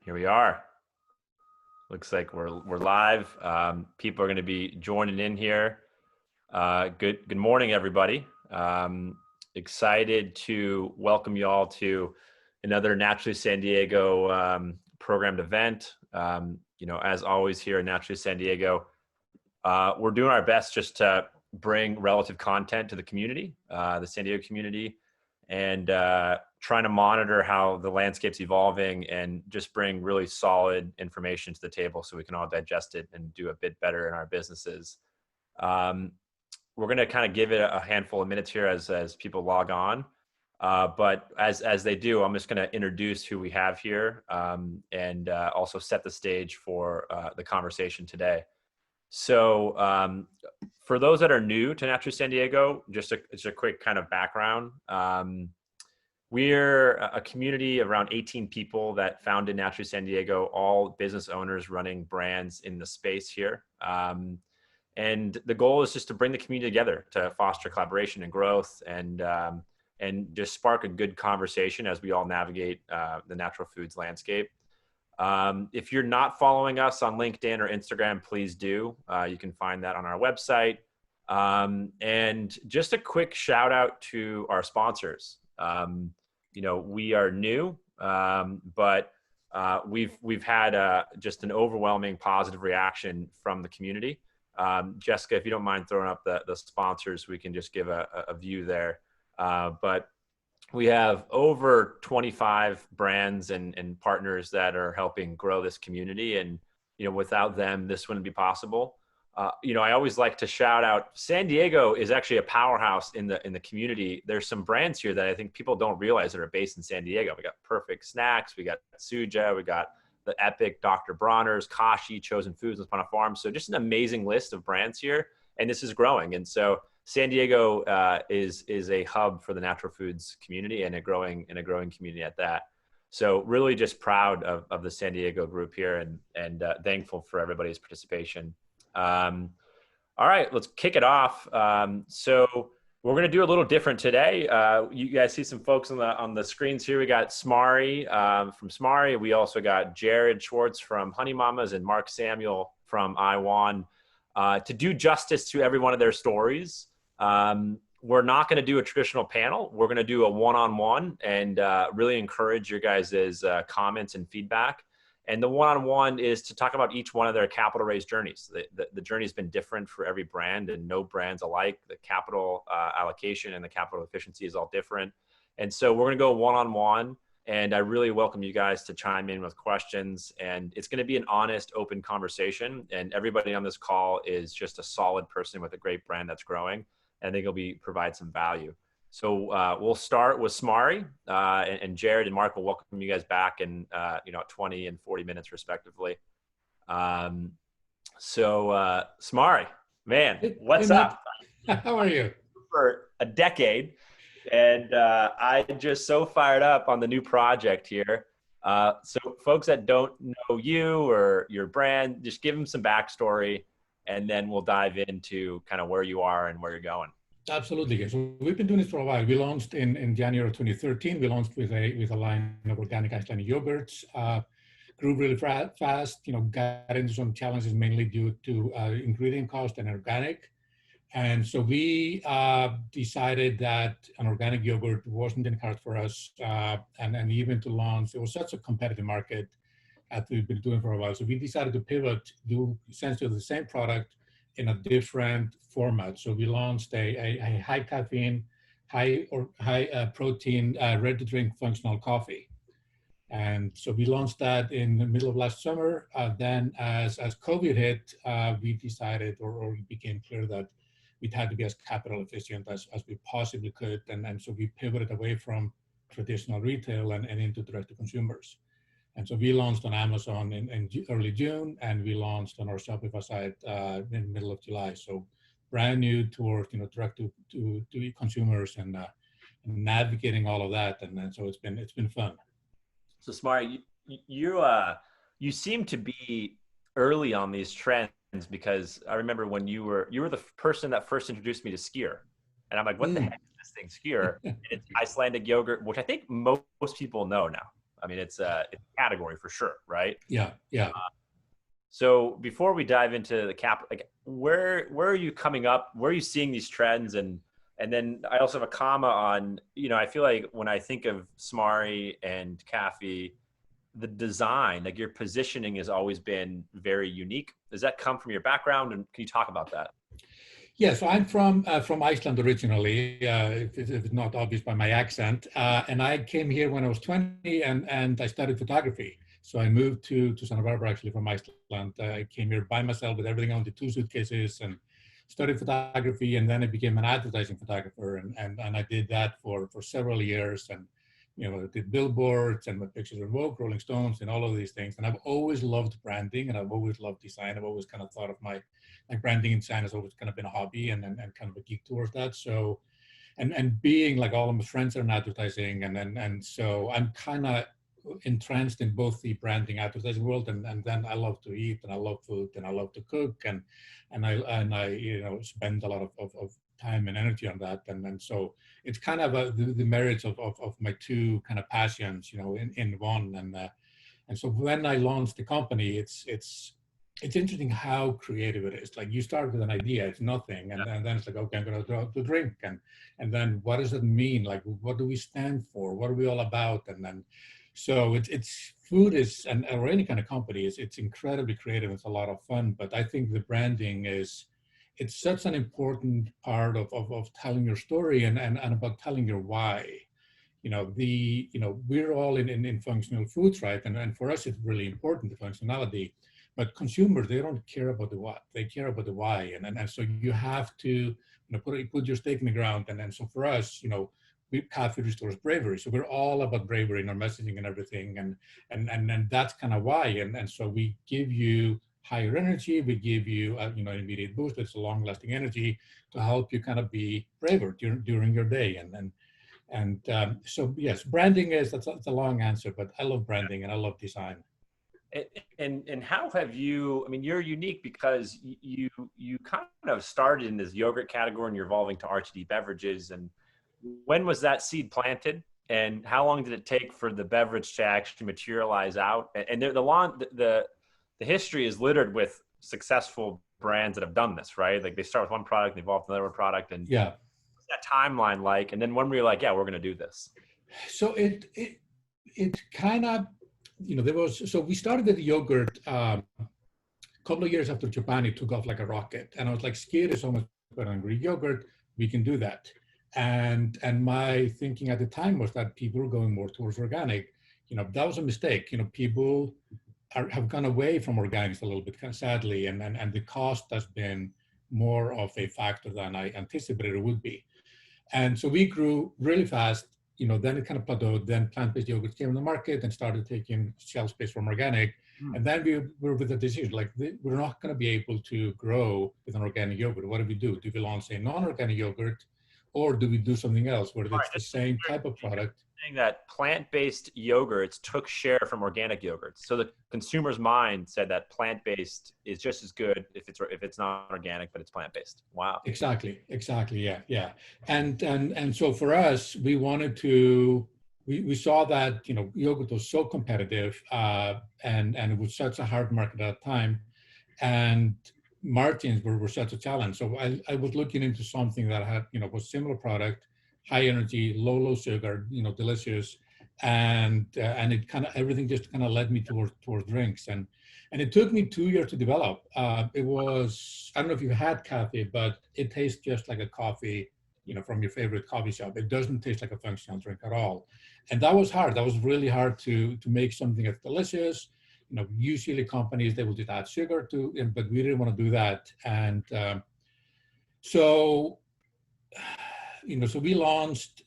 Here we are. Looks like we're live. People are going to be joining in here. Good morning, everybody. Excited to welcome you all to another Naturally San Diego programmed event. As always here in Naturally San Diego, we're doing our best just to bring relative content to the community, the San Diego community, and trying to monitor how the landscape's evolving and just bring really solid information to the table so we can all digest it and do a bit better in our businesses. We're going to kind of give it a handful of minutes here as people log on. But as they do, I'm just going to introduce who we have here and also set the stage for the conversation today. So for those that are new to Naturally San Diego, just a quick kind of background. We're a community of around 18 people that founded Naturally San Diego, all business owners running brands in the space here. And the goal is just to bring the community together to foster collaboration and growth and just spark a good conversation as we all navigate the natural foods landscape. If you're not following us on LinkedIn or Instagram, please do. You can find that on our website. And just a quick shout out to our sponsors. We are new, but we've had just an overwhelming positive reaction from the community. Jessica, if you don't mind throwing up the sponsors, we can just give a view there. But we have over 25 brands and partners that are helping grow this community. And, without them, this wouldn't be possible. I always like to shout out, San Diego is actually a powerhouse in the community. There's some brands here that I think people don't realize that are based in San Diego. We got Perfect Snacks, we got Suja, we got the Epic Dr. Bronner's, Kashi, Chosen Foods, and Upon a Farm. So just an amazing list of brands here, and this is growing. And so San Diego is a hub for the natural foods community and a growing community at that. So really just proud of the San Diego group here and thankful for everybody's participation. All right, let's kick it off. So we're going to do a little different today. You guys see some folks on the screens here. We got Smári from Smári. We also got Jared Schwartz from Honey Mamas and Mark Samuel from Iwon. To do justice to every one of their stories, we're not going to do a traditional panel. We're going to do a one-on-one and really encourage your guys' comments and feedback. And the one-on-one is to talk about each one of their capital raise journeys. The journey has been different for every brand and no brand's alike. The capital allocation and the capital efficiency is all different. And so we're going to go one-on-one. And I really welcome you guys to chime in with questions. And it's going to be an honest, open conversation. And everybody on this call is just a solid person with a great brand that's growing. And I think it'll provide some value. So we'll start with Smári and Jared and Mark will welcome you guys back in 20 and 40 minutes respectively. So Smári, man, what's up? How are you? For a decade, and I'm just so fired up on the new project here. So folks that don't know you or your brand, just give them some backstory, and then we'll dive into kind of where you are and where you're going. Absolutely. So we've been doing this for a while. We launched in January of 2013. We launched with a line of organic Icelandic yogurts. Grew really fast. Got into some challenges mainly due to ingredient cost and organic. And so we decided that an organic yogurt wasn't in the cards for us. And even to launch, it was such a competitive market that we've been doing for a while. So we decided to pivot, do essentially the same product in a different format. So we launched a high caffeine, high protein, ready to drink functional coffee. And so we launched that in the middle of last summer. Then as COVID hit, we decided or it became clear that we'd had to be as capital efficient as we possibly could. And so we pivoted away from traditional retail and into direct to consumers. And so we launched on Amazon in early June, and we launched on our Shopify site in the middle of July. So brand new towards direct to consumers and navigating all of that, and so it's been fun. So Smári, you seem to be early on these trends because I remember when you were the person that first introduced me to skyr, and I'm like, what the heck is this thing, skyr? It's Icelandic yogurt, which I think most people know now. I mean, it's a category for sure, right? Yeah, yeah. So before we dive into the cap, like where are you coming up? Where are you seeing these trends? And then I also have a comma on, I feel like when I think of Smári and Cafe, the design, like your positioning has always been very unique. Does that come from your background? And can you talk about that? Yeah, so I'm from Iceland originally, if it's not obvious by my accent. And I came here when I was 20 and I studied photography. So I moved to Santa Barbara actually from Iceland. I came here by myself with everything on the 2 suitcases and studied photography. And then I became an advertising photographer. And I did that for several years. And, I did billboards and my pictures of Vogue, Rolling Stones, and all of these things. And I've always loved branding and I've always loved design. I've always kind of thought of my like branding and design has always kind of been a hobby and kind of a geek towards that. So, and being like all of my friends are in advertising and so I'm kind of entranced in both the branding advertising world and then I love to eat and I love food and I love to cook and I spend a lot of time and energy on that and so it's kind of the marriage of my two kind of passions in one and so when I launched the company it's interesting how creative it is. Like you start with an idea, it's nothing, and then it's like, okay, I'm going to drink, and then what does it mean? Like, what do we stand for? What are we all about? And then, so it's food is, or any kind of company is, it's incredibly creative. It's a lot of fun, but I think the branding it's such an important part of telling your story and about telling your why. We're all in functional foods, right? And for us, it's really important, the functionality. But consumers, they don't care about the what, they care about the why. And so you have to put your stake in the ground. And so for us, Cafe restores bravery. So we're all about bravery in our messaging and everything. And that's kind of why. And so we give you higher energy, we give you an immediate boost. It's a long lasting energy to help you kind of be braver during your day. So yes, branding that's a long answer, but I love branding and I love design. And how have you, I mean, you're unique because you kind of started in this yogurt category and you're evolving to RTD beverages. And when was that seed planted? And how long did it take for the beverage to actually materialize out? And the history is littered with successful brands that have done this, right? Like they start with one product, they evolve to another product. And yeah, what's that timeline like? And then when were you like, yeah, we're going to do this? So it kind of, so we started with the yogurt a couple of years after Japan, it took off like a rocket. And I was like, skyr is so much better than Greek yogurt. We can do that. And my thinking at the time was that people were going more towards organic. That was a mistake. People have gone away from organics a little bit, kind of sadly, and the cost has been more of a factor than I anticipated it would be. And so we grew really fast. Then it kind of plateaued. Then plant-based yogurt came on the market and started taking shelf space from organic. And then we were with the decision, like we're not going to be able to grow with an organic yogurt. What do we do? Do we launch a non-organic yogurt, or do we do something else where it's the same type of product? Saying that plant-based yogurts took share from organic yogurts, so the consumer's mind said that plant-based is just as good if it's not organic, but it's plant-based. Wow. Exactly. Yeah. And so for us, we wanted to. We saw that yogurt was so competitive, and it was such a hard market at that time, and margins were such a challenge. So I was looking into something that had was similar product, high energy, low sugar, delicious, and it kind of everything just kind of led me towards drinks, and it took me 2 years to develop. It was, I don't know if you've had coffee, but it tastes just like a coffee, from your favorite coffee shop. It doesn't taste like a functional drink at all, and that was hard. That was really hard to make something that's delicious. Usually companies, they will just add sugar to, but we didn't want to do that, and so we launched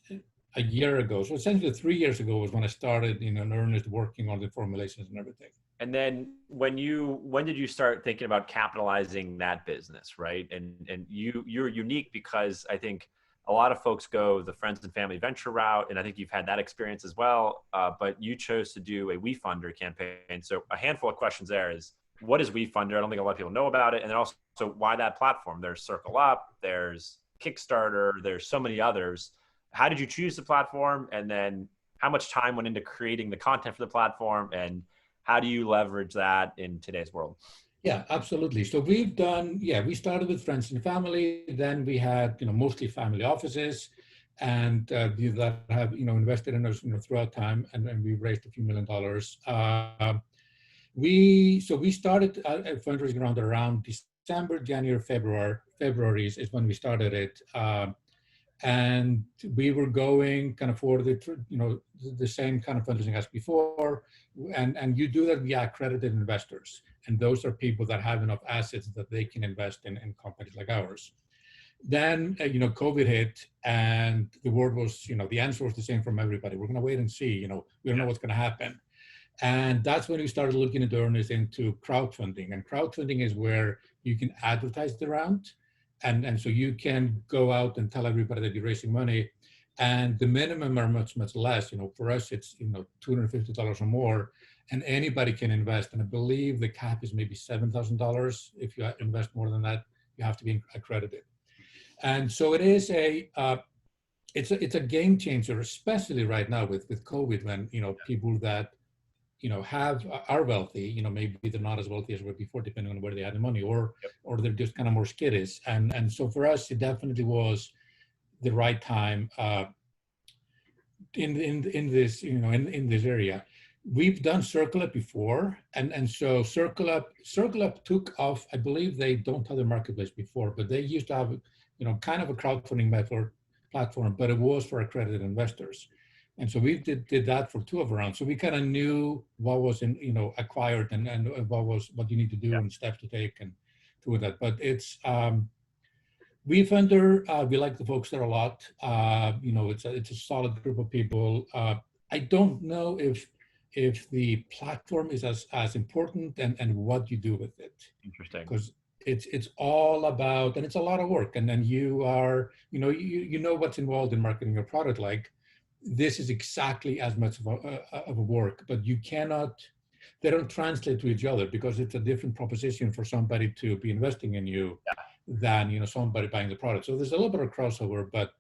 a year ago. So essentially 3 years ago was when I started in earnest working on the formulations and everything. And then when did you start thinking about capitalizing that business, right? And you're unique because I think a lot of folks go the friends and family venture route, and I think you've had that experience as well. But you chose to do a WeFunder campaign. So a handful of questions there is, what is WeFunder? I don't think a lot of people know about it. And then also, why that platform? There's Circle Up, there's Kickstarter, there's so many others. How did you choose the platform? And then how much time went into creating the content for the platform, and how do you leverage that in today's world? Yeah, absolutely. So we've done, yeah, we started with friends and family. Then we had, mostly family offices, and that have, invested in us, throughout time, and we've raised a few $1 million. We started fundraising around December, January, February is when we started it. And we were going kind of for the same kind of fundraising as before, and you do that via accredited investors, and those are people that have enough assets that they can invest in companies like ours. Then COVID hit, and the word was, the answer was the same from everybody: we're going to wait and see. We don't know what's going to happen. And that's when we started looking at earnest into crowdfunding. And crowdfunding is where you can advertise the round. And so you can go out and tell everybody that you're raising money. And the minimum are much, much less. For us, it's, $250 or more. And anybody can invest. And I believe the cap is maybe $7,000. If you invest more than that, you have to be accredited. And so it is it's a game changer, especially right now with COVID, when, people that are wealthy, maybe they're not as wealthy as were before, depending on where they had the money, or they're just kind of more skittish. And so for us, it definitely was the right time in this, in this area. We've done Circle Up before, and so Circle Up took off. I believe they don't have the marketplace before, but they used to have, kind of a crowdfunding platform, but it was for accredited investors. And so we did that for 2 of our rounds. So we kind of knew what was acquired and what you need to do and steps to take and do that. But it's WeFunder, we like the folks there a lot. It's a solid group of people. I don't know if the platform is as important and what you do with it. Interesting. Because it's all about, and it's a lot of work. And then you are, you know what's involved in marketing your product. Like, this is exactly as much of a work, but they don't translate to each other, because it's a different proposition for somebody to be investing in you than, somebody buying the product. So there's a little bit of crossover, but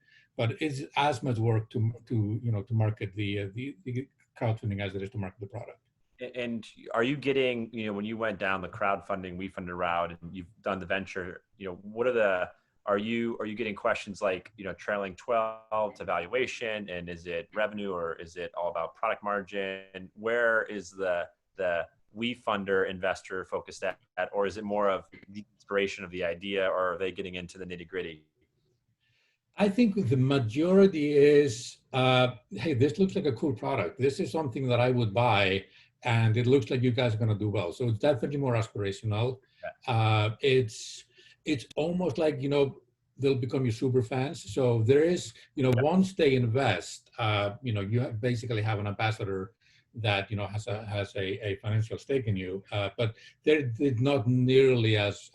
it's as much work to market the crowdfunding as it is to market the product. And are you getting, when you went down the crowdfunding, WeFunder route, and you've done the venture, are you getting questions like, trailing 12 to valuation, and is it revenue, or is it all about product margin? Where is the WeFunder investor focused at, or is it more of the inspiration of the idea, or are they getting into the nitty gritty? I think the majority is, hey, this looks like a cool product. This is something that I would buy, and it looks like you guys are going to do well. So it's definitely more aspirational. It's almost like, they'll become your super fans. So there is, once they invest, you basically have an ambassador that, has a financial stake in you, but they're not nearly as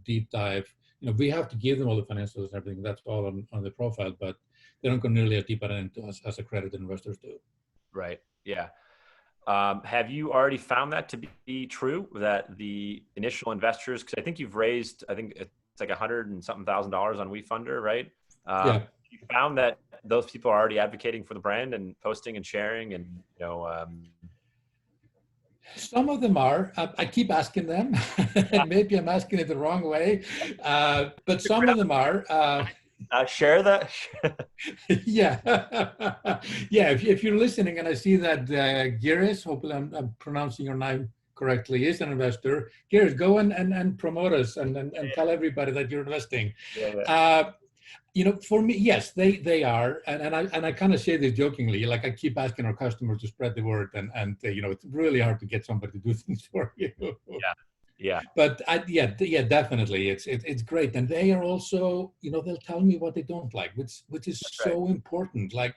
deep dive. We have to give them all the financials and everything. That's all on the profile, but they don't go nearly as deep into us as accredited investors do. Right. Yeah. Have you already found that to be true, that the initial investors, because I think you've raised, I think it's like $100 and something thousand on WeFunder, right? You found that those people are already advocating for the brand and posting and sharing, and some of them are. I keep asking them, and maybe I'm asking it the wrong way, but some of them are. Share that. Yeah. Yeah. If you're listening and I see that Girish, hopefully I'm pronouncing your name correctly, is an investor, Girish, go and promote us and tell everybody that you're investing. For me, yes, they are. And I kind of say this jokingly, like I keep asking our customers to spread the word, and it's really hard to get somebody to do things for you. Yeah. But definitely, it's great, and they are also, they'll tell me what they don't like, which is so important. Like,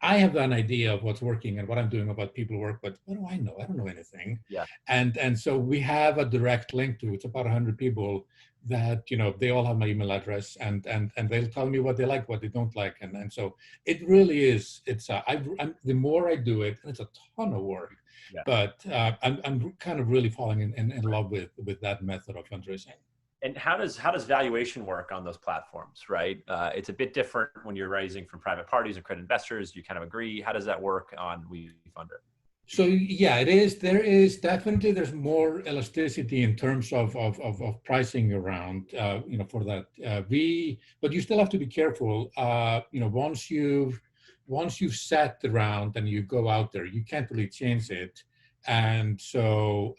I have an idea of what's working and what I'm doing about people work, but what do I know? I don't know anything. Yeah. And so we have a direct link to, it's about 100 people that, they all have my email address, and they'll tell me what they like, what they don't like, and so it really is. It's the more I do it, and it's a ton of work. Yeah. But I'm kind of really falling in love with that method of fundraising. And how does valuation work on those platforms, right? It's a bit different when you're raising from private parties and credit investors. You kind of agree. How does that work on WeFunder? So yeah, it is. There is definitely there's more elasticity in terms of pricing around, for that. But you still have to be careful. Once you've set the round and you go out there, you can't really change it. And so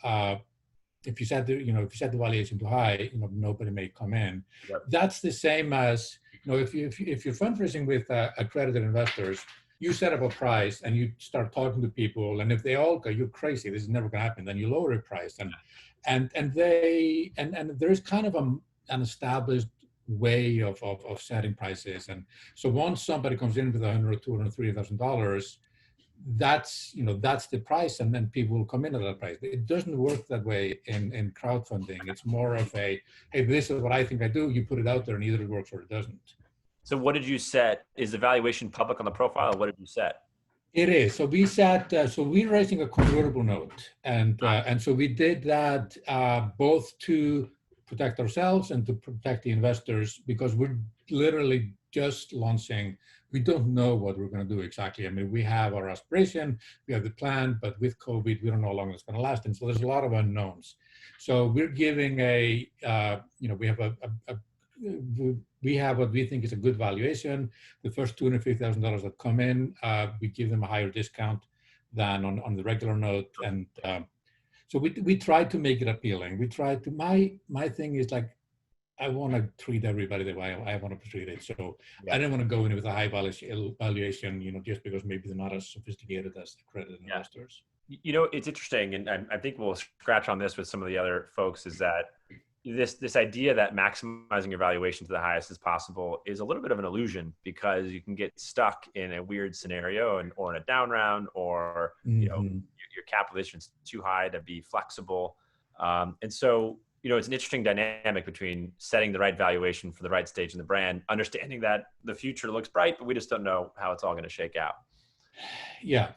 if you set the valuation too high, nobody may come in. Yep. That's the same as if you're fundraising with accredited investors, you set up a price and you start talking to people, and if they all go, "You're crazy, this is never going to happen," then you lower the price, and there's kind of an established way of setting prices, and so once somebody comes in with $100, $200, $300,000, that's the price, and then people will come in at that price. It doesn't work that way in crowdfunding. It's more of a, hey, this is what I think I do. You put it out there, and either it works or it doesn't. So what did you set? Is the valuation public on the profile? What did you set? It is. So we set. So we're raising a convertible note, and so we did that both to protect ourselves and to protect the investors, because we're literally just launching. We don't know what we're going to do exactly. I mean, we have our aspiration, we have the plan, but with COVID, we don't know how long it's going to last, and so there's a lot of unknowns. So we're giving we have what we think is a good valuation. The first $250,000 that come in, we give them a higher discount than on the regular note, and so we try to make it appealing. We try to. My thing is like, I want to treat everybody the way I want to be treated. So I don't want to go in with a high valuation, just because maybe they're not as sophisticated as accredited investors. It's interesting, and I think we'll scratch on this with some of the other folks, is that this idea that maximizing your valuation to the highest as possible is a little bit of an illusion, because you can get stuck in a weird scenario or in a down round, or your capitalization is too high to be flexible. And so, it's an interesting dynamic between setting the right valuation for the right stage in the brand, understanding that the future looks bright, but we just don't know how it's all going to shake out. Yeah.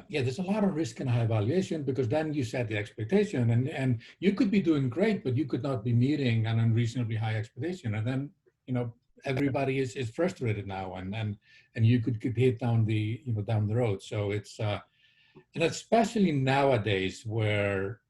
There's a lot of risk in high valuation, because then you set the expectation, and you could be doing great, but you could not be meeting an unreasonably high expectation, and then everybody is frustrated now, and you could hit down the road. So it's and especially nowadays, where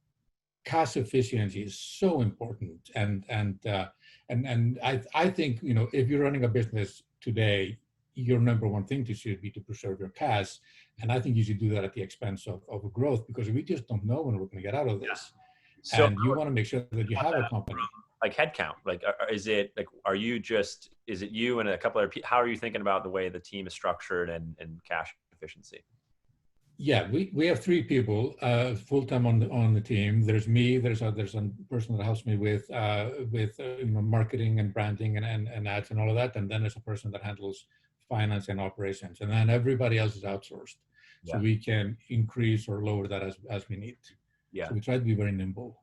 cash efficiency is so important, and I think if you're running a business today, your number one thing should be to preserve your cash, and I think you should do that at the expense of growth, because we just don't know when we're going to get out of this. So and you want to make sure that you have a company. Like headcount, like is it you and a couple other people? How are you thinking about the way the team is structured and cash efficiency? Yeah, we have 3 people full-time on the team. There's me. There's a person that helps me with marketing and branding and ads and all of that. And then there's a person that handles finance and operations. And then everybody else is outsourced, so we can increase or lower that as we need. Yeah. So we try to be very nimble.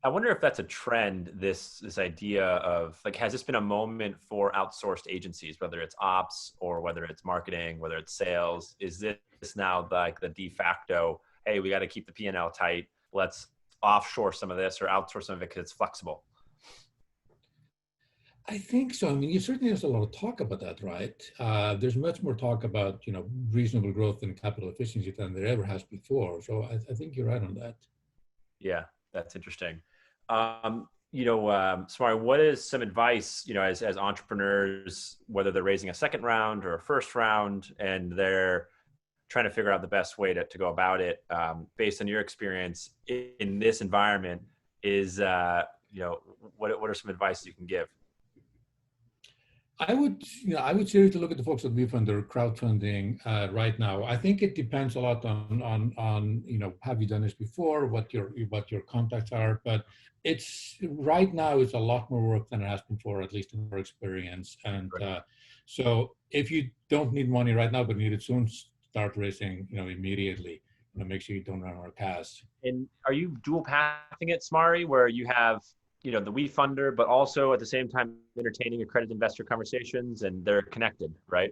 I wonder if that's a trend, this idea of like, has this been a moment for outsourced agencies, whether it's ops or whether it's marketing, whether it's sales? Is this now like the de facto, hey, we got to keep the P&L tight, let's offshore some of this or outsource some of it because it's flexible? I think so. I mean, you certainly there's a lot of talk about that, right? There's much more talk about, reasonable growth and capital efficiency than there ever has before. So I think you're right on that. Yeah, that's interesting. Smári, what is some advice, as entrepreneurs, whether they're raising a second round or a first round, and they're trying to figure out the best way to go about it, based on your experience in this environment, is, what are some advice you can give? I would seriously look at the folks at WeFunder crowdfunding right now. I think it depends a lot on have you done this before, what your contacts are, but it's right now it's a lot more work than it has been before, at least in our experience. And so if you don't need money right now but need it soon, start raising immediately. Make sure you don't run out of cash. And are you dual pathing it, Smári, where you have the WeFunder, but also at the same time entertaining accredited investor conversations, and they're connected, right?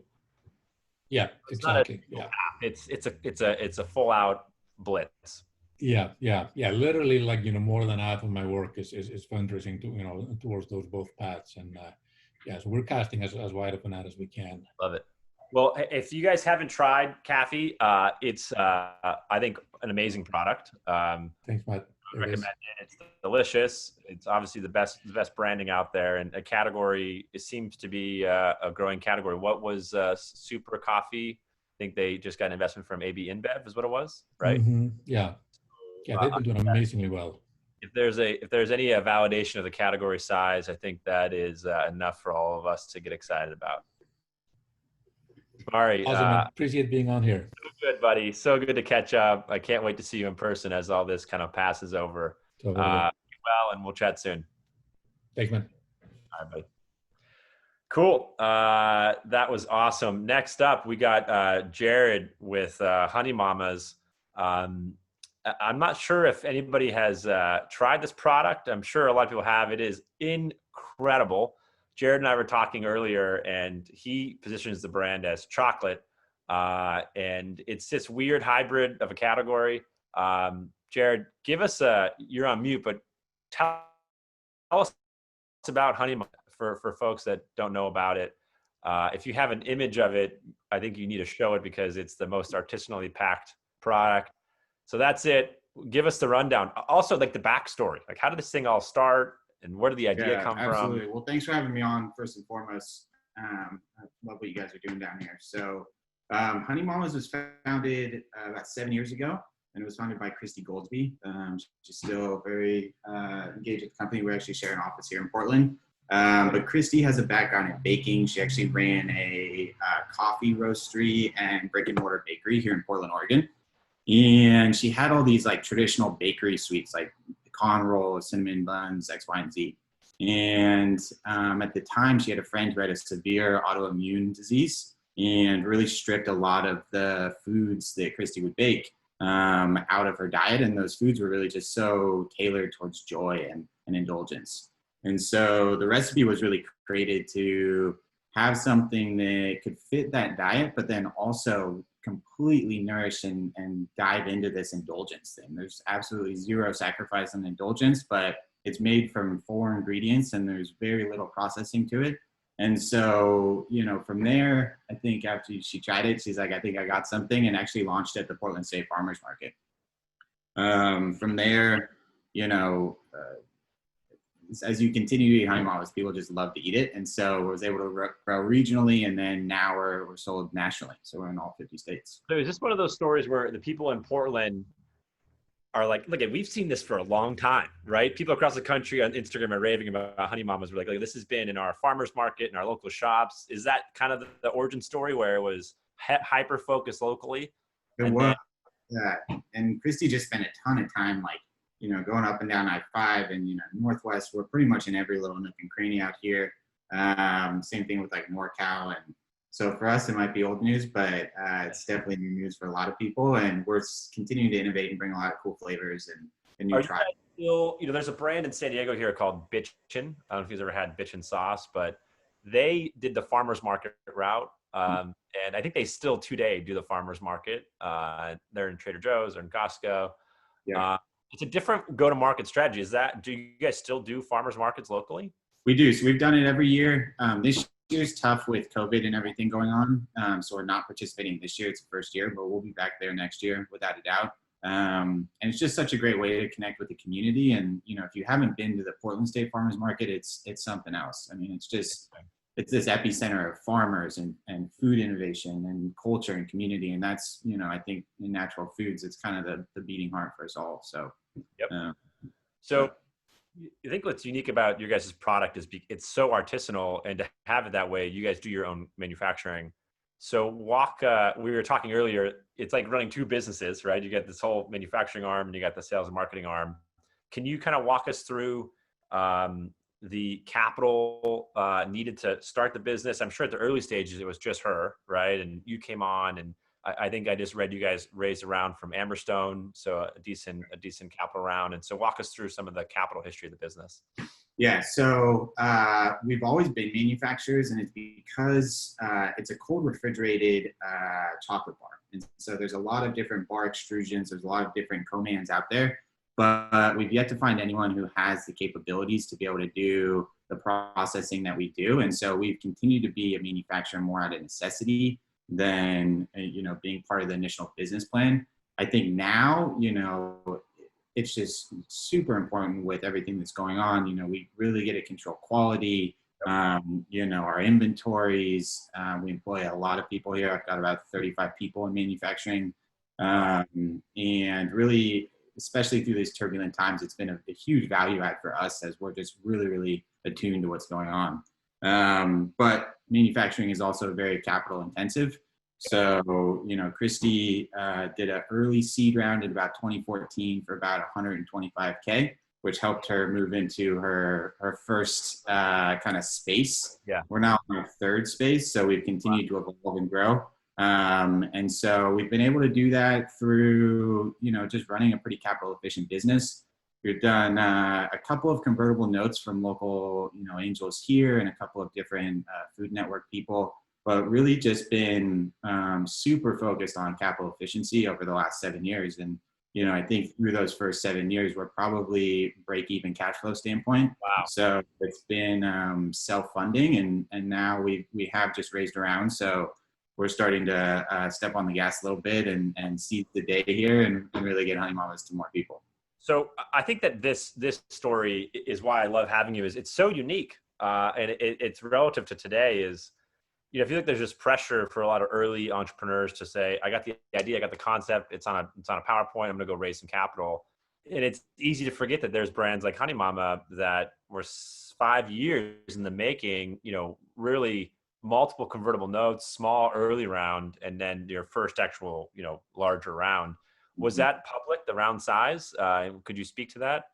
Yeah, exactly. It's a full out blitz. Yeah. Literally, like, more than half of my work is fundraising to, towards those both paths. And yeah, so we're casting as wide of a net as we can. Love it. Well, if you guys haven't tried Caffey, it's I think an amazing product. Thanks, Matt. I recommend it. It's delicious. It's obviously the best branding out there, and a category. It seems to be a growing category. What was Super Coffee? I think they just got an investment from AB InBev, is what it was, right? Yeah, they've been doing amazingly well. If there's any validation of the category size, I think that is enough for all of us to get excited about. Smári, Awesome. Appreciate being on here. So good, buddy. So good to catch up. I can't wait to see you in person as all this kind of passes over. Totally. Well, and we'll chat soon. Thanks, man. All right, buddy. Cool. That was awesome. Next up, we got Jared with Honey Mamas. I'm not sure if anybody has tried this product. I'm sure a lot of people have. It is incredible. Jared and I were talking earlier, and he positions the brand as chocolate. And it's this weird hybrid of a category. Jared, give us you're on mute, but tell us about Honey Mamas for folks that don't know about it. If you have an image of it, I think you need to show it because it's the most artisanally packed product. So that's it. Give us the rundown. Also, like the backstory. Like, how did this thing all start, and where did the idea come absolutely. from? Well, thanks for having me on. First and foremost, I love what you guys are doing down here. So, Honey Mamas was founded about 7 years ago, and it was founded by Christy Goldsby. She's still very engaged with the company. We actually share an office here in Portland. But Christy has a background in baking. She actually ran a coffee roastery and brick and mortar bakery here in Portland, Oregon. And she had all these like traditional bakery sweets, like pecan rolls, cinnamon buns, X, Y, and Z. And at the time, she had a friend who had a severe autoimmune disease and really stripped a lot of the foods that Christy would bake out of her diet. And those foods were really just so tailored towards joy and indulgence. And so the recipe was really created to have something that could fit that diet, but then also completely nourish and dive into this indulgence thing. There's absolutely zero sacrifice on indulgence, but it's made from 4 ingredients and there's very little processing to it. And so, from there, I think after she tried it, she's like, I think I got something, and actually launched at the Portland State Farmers Market. From there, as you continue to eat Honey Mamas, people just love to eat it. And so I was able to grow regionally, and then now we're sold nationally. So we're in all 50 states. So is this one of those stories where the people in Portland are like, look, we've seen this for a long time, right? People across the country on Instagram are raving about Honey Mamas. We're like, this has been in our farmers market, in our local shops. Is that kind of the origin story where it was hyper-focused locally? It was, and Christy just spent a ton of time, going up and down I-5 and, Northwest. We're pretty much in every little nook and cranny out here. Same thing with like NorCal. And so for us, it might be old news, but it's definitely new news for a lot of people. And we're continuing to innovate and bring a lot of cool flavors and new tries. Still, there's a brand in San Diego here called Bitchin'. I don't know if you've ever had Bitchin' sauce, but they did the farmer's market route. And I think they still today do the farmer's market. They're in Trader Joe's or in Costco. Yeah. It's a different go-to-market strategy. Do you guys still do farmers markets locally? We do. So we've done it every year. This year's tough with COVID and everything going on. So we're not participating this year. It's the first year, but we'll be back there next year without a doubt. And it's just such a great way to connect with the community. And, if you haven't been to the Portland State Farmers Market, it's something else. I mean, it's this epicenter of farmers and food innovation and culture and community. And that's, I think in natural foods, it's kind of the beating heart for us all. So, yep. So I think what's unique about your guys' product is it's so artisanal, and to have it that way, you guys do your own manufacturing. So we were talking earlier, it's like running 2 businesses, right? You get this whole manufacturing arm and you got the sales and marketing arm. Can you kind of walk us through the capital needed to start the business? I'm sure at the early stages, it was just her, right? And you came on, and I think I just read you guys raised a round from Amberstone, so a decent capital round. And so walk us through some of the capital history of the business. Yeah, so we've always been manufacturers, and it's because it's a cold refrigerated chocolate bar. And so there's a lot of different bar extrusions, there's a lot of different co-mans out there, but we've yet to find anyone who has the capabilities to be able to do the processing that we do. And so we've continued to be a manufacturer more out of necessity than, being part of the initial business plan. I think now, it's just super important with everything that's going on. We really get to control quality, our inventories. We employ a lot of people here. I've got about 35 people in manufacturing. And really, especially through these turbulent times, it's been a huge value add for us as we're just really, really attuned to what's going on. But manufacturing is also very capital intensive. So, Christy did an early seed round in about 2014 for about 125K, which helped her move into her first kind of space. Yeah. We're now in our third space, so we've continued to evolve and grow. And so we've been able to do that through, just running a pretty capital efficient business. We've done a couple of convertible notes from local, angels here and a couple of different Food Network people, but really just been super focused on capital efficiency over the last 7 years. And, I think through those first 7 years, we're probably break even cash flow standpoint. Wow. So it's been self-funding, and now we have just raised around. So we're starting to step on the gas a little bit and seize the day here and really get Honey Mamas to more people. So I think that this story is why I love having you. Is it's so unique, and it's relative to today. Is I feel like there's just pressure for a lot of early entrepreneurs to say, I got the idea, I got the concept, it's on a PowerPoint, I'm gonna go raise some capital. And it's easy to forget that there's brands like Honey Mama that were 5 years in the making, really multiple convertible notes, small early round, and then your first actual, larger round. Was that public, the round size? Could you speak to that?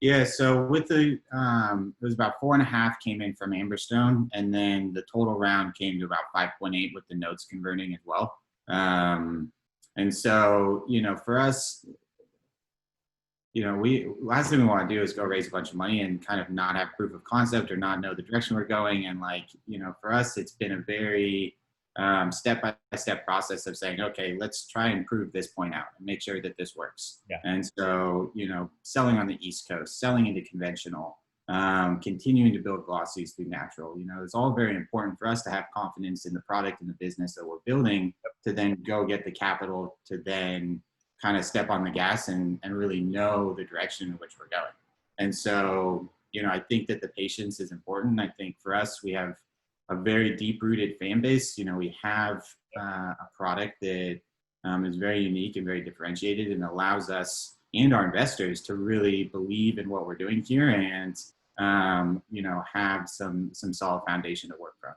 Yeah, so with it was about 4.5 came in from Amberstone, and then the total round came to about 5.8 with the notes converting as well. And so, for us, last thing we want to do is go raise a bunch of money and kind of not have proof of concept or not know the direction we're going. And for us, it's been a very step-by-step process of saying, okay, let's try and prove this point out and make sure that this works. Yeah. And so, selling on the East Coast, selling into conventional, continuing to build glossies through natural, it's all very important for us to have confidence in the product and the business that we're building to then go get the capital to then kind of step on the gas and really know the direction in which we're going. And so, I think that the patience is important. I think for us, we have a very deep-rooted fan base. We have a product that is very unique and very differentiated and allows us and our investors to really believe in what we're doing here and, have some solid foundation to work from.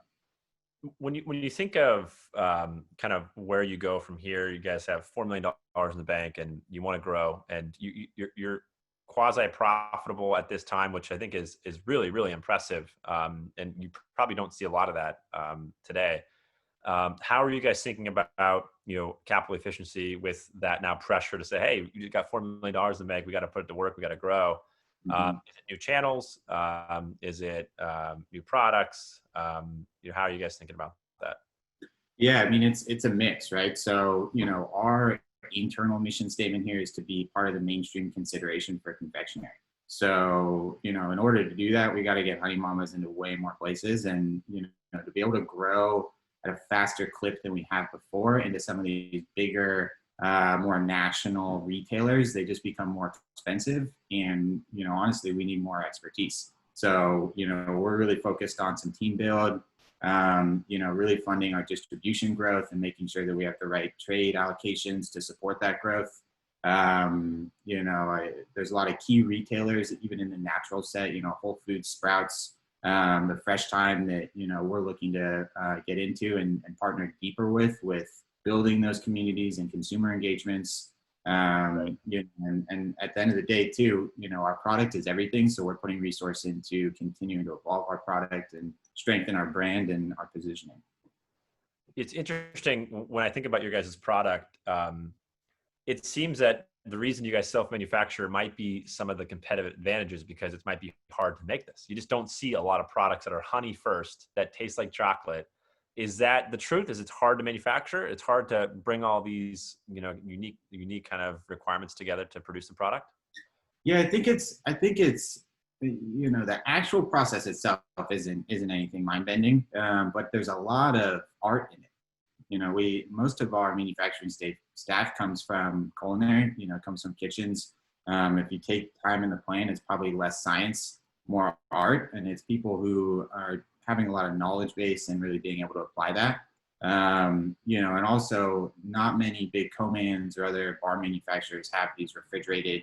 When you think of kind of where you go from here, you guys have $4 million in the bank and you want to grow, and you're quasi profitable at this time, which I think is really, really impressive. And you probably don't see a lot of that today. How are you guys thinking about, capital efficiency with that now pressure to say, hey, you got $4 million in the bank, we got to put it to work, we got to grow. Mm-hmm. Is it new channels? Is it new products? How are you guys thinking about that? Yeah, I mean, it's a mix, right? So, our internal mission statement here is to be part of the mainstream consideration for confectionery. So, in order to do that, we got to get Honey Mamas into way more places, and, to be able to grow at a faster clip than we have before into some of these bigger, more national retailers, they just become more expensive. And, honestly, we need more expertise. So, we're really focused on some team build, really funding our distribution growth and making sure that we have the right trade allocations to support that growth. There's a lot of key retailers, even in the natural set, Whole Foods, Sprouts, the Fresh Time that, we're looking to get into and partner deeper with building those communities and consumer engagements. And at the end of the day too, our product is everything. So we're putting resource into continuing to evolve our product and strengthen our brand and our positioning. It's interesting when I think about your guys' product. It seems that the reason you guys self-manufacture might be some of the competitive advantages because it might be hard to make this. You just don't see a lot of products that are honey first that taste like chocolate. Is that the truth? Is it's hard to manufacture? It's hard to bring all these, unique kind of requirements together to produce the product? Yeah, I think it's the actual process itself isn't anything mind bending, but there's a lot of art in it. Most of our manufacturing staff comes from culinary, comes from kitchens. If you take time in the plant, it's probably less science, more art, and it's people who are having a lot of knowledge base and really being able to apply that. And also not many big co-mans or other bar manufacturers have these refrigerated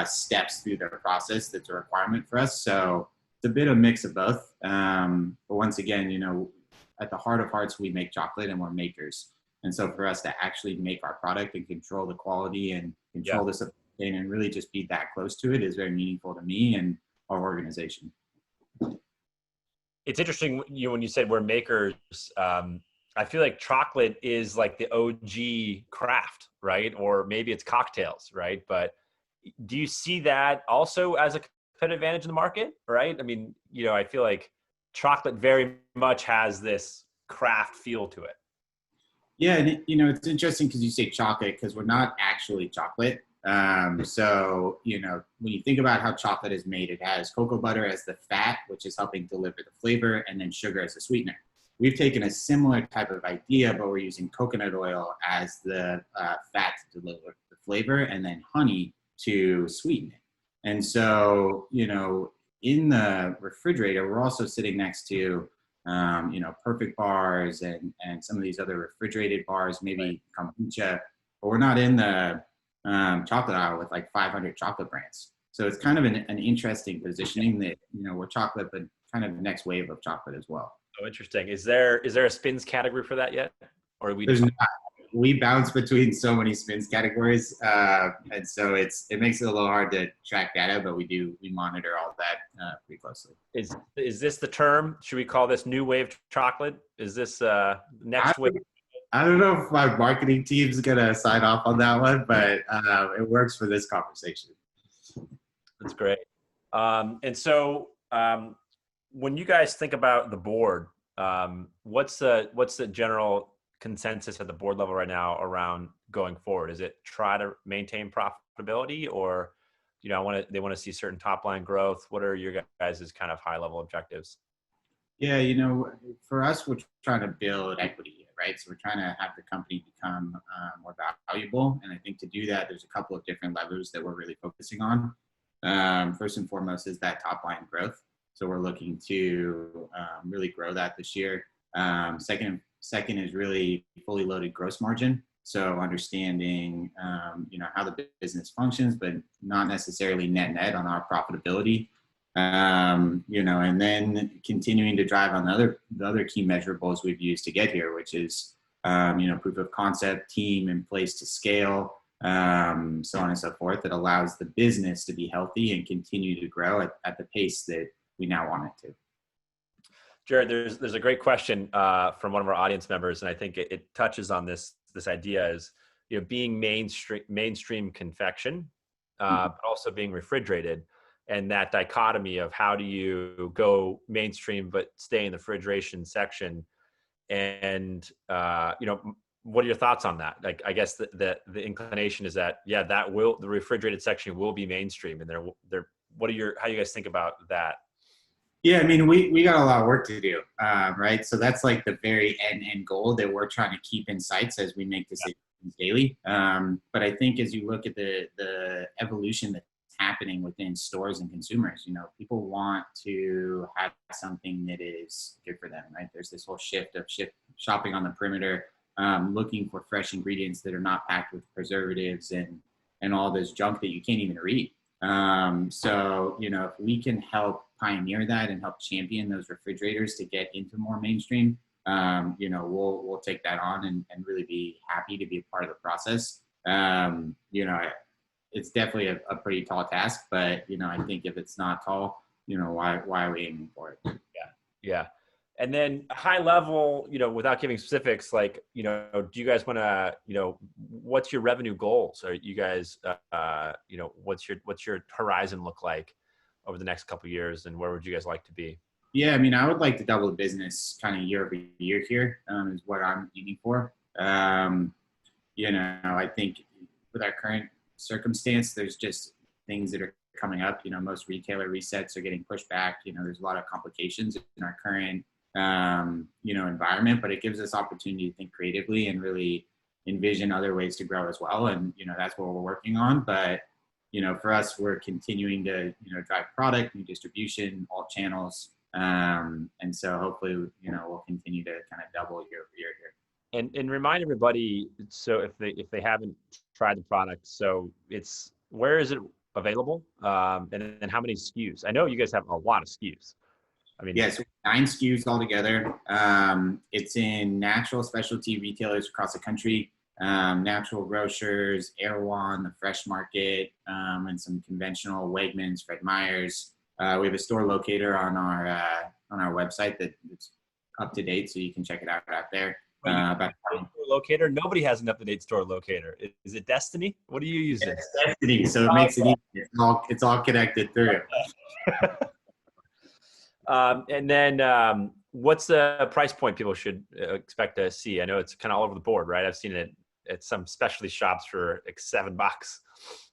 steps through their process. That's a requirement for us. So it's a bit of a mix of both. But once again, at the heart of hearts, we make chocolate and we're makers. And so for us to actually make our product and control the quality and control the supply chain and really just be that close to it is very meaningful to me and our organization. It's interesting, when you said we're makers. I feel like chocolate is like the OG craft, right? Or maybe it's cocktails, right? But do you see that also as a competitive advantage in the market, right? I mean, I feel like chocolate very much has this craft feel to it. Yeah, and it's interesting because you say chocolate because we're not actually chocolate. So when you think about how chocolate is made, it has cocoa butter as the fat, which is helping deliver the flavor, and then sugar as the sweetener. We've taken a similar type of idea, but we're using coconut oil as the fat to deliver the flavor, and then honey to sweeten it. And so, in the refrigerator, we're also sitting next to, Perfect bars and some of these other refrigerated bars, maybe kombucha, but we're not in the chocolate aisle with like 500 chocolate brands. So it's kind of an interesting positioning that, we're chocolate, but kind of the next wave of chocolate as well. Oh, interesting. Is there a spins category for that yet? Or are we There's not. We bounce between so many spins categories, and so it makes it a little hard to track data, but we monitor all that pretty closely. Is this the term? Should we call this new wave chocolate? Is this next wave? I don't know if my marketing team's gonna sign off on that one, but it works for this conversation. That's great. And so when you guys think about the board, what's the general consensus at the board level right now around going forward? Is it try to maintain profitability, or they want to see certain top line growth? What are your guys' kind of high level objectives? Yeah, for us, we're trying to build equity, right? So we're trying to have the company become more valuable, and I think to do that, there's a couple of different levers that we're really focusing on. First and foremost is that top line growth. So we're looking to really grow that this year. Second is really fully loaded gross margin. So understanding, how the business functions, but not necessarily net on our profitability. And then continuing to drive on the other key measurables we've used to get here, which is, proof of concept, team in place to scale, so on and so forth, that allows the business to be healthy and continue to grow at the pace that we now want it to. Jared, there's a great question from one of our audience members, and I think it touches on this idea is, being mainstream confection, but also being refrigerated, and that dichotomy of how do you go mainstream but stay in the refrigeration section, and what are your thoughts on that? Like, I guess the inclination is that the refrigerated section will be mainstream, and how do you guys think about that? Yeah, I mean, we got a lot of work to do, right? So that's like the very end goal that we're trying to keep in sights as we make decisions daily. But I think as you look at the evolution that's happening within stores and consumers, people want to have something that is good for them, right? There's this whole shift of shopping on the perimeter, looking for fresh ingredients that are not packed with preservatives and all this junk that you can't even read. So, if we can help pioneer that and help champion those refrigerators to get into more mainstream, we'll take that on and really be happy to be a part of the process. It's definitely a pretty tall task, but, I think if it's not tall, why are we aiming for it? Yeah. And then high level, without giving specifics, like, do you guys want to, what's your revenue goals? Are you guys, what's your horizon look like over the next couple of years, and where would you guys like to be? Yeah, I mean, I would like to double the business kind of year over year here, is what I'm aiming for. I think with our current circumstance, there's just things that are coming up. Most retailer resets are getting pushed back. There's a lot of complications in our current environment, but it gives us opportunity to think creatively and really envision other ways to grow as well. And, that's what we're working on. But, for us, we're continuing to, drive product, new distribution, all channels. And so hopefully, we'll continue to kind of double year over year here. And remind everybody, so if they haven't tried the product, so where is it available? And then how many SKUs? I know you guys have a lot of SKUs. I mean, yes, 9 SKUs altogether. It's in natural specialty retailers across the country, natural grocers, Iwon, the Fresh Market, and some conventional Wegmans, Fred Meyer's. We have a store locator on our website that's up to date, so you can check it out there. Locator? Nobody has an up-to-date store locator. Is it Destiny? What are you using? It's Destiny, so it makes it easy. It's all connected through. And then what's the price point people should expect to see? I know it's kind of all over the board, right? I've seen it at some specialty shops for like $7.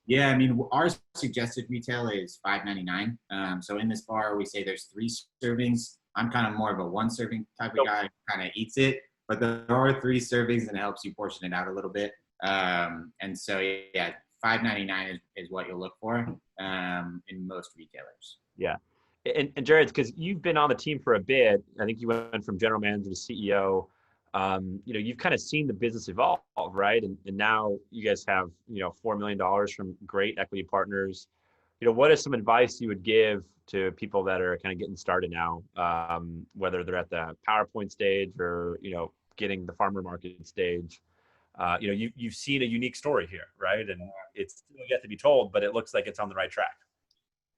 Yeah, I mean, our suggested retail is $5.99. So in this bar, we say there's 3 servings. I'm kind of more of a 1 serving type of guy, kind of eats it. But there are 3 servings, and it helps you portion it out a little bit. And so, yeah, $5.99 is what you'll look for in most retailers. Yeah. And Jared, because you've been on the team for a bit, I think you went from general manager to CEO. You've kind of seen the business evolve, right? And now you guys have, $4 million from great equity partners. What is some advice you would give to people that are kind of getting started now, whether they're at the PowerPoint stage or, getting the farmer market stage? You've seen a unique story here, right? And it's still yet to be told, but it looks like it's on the right track.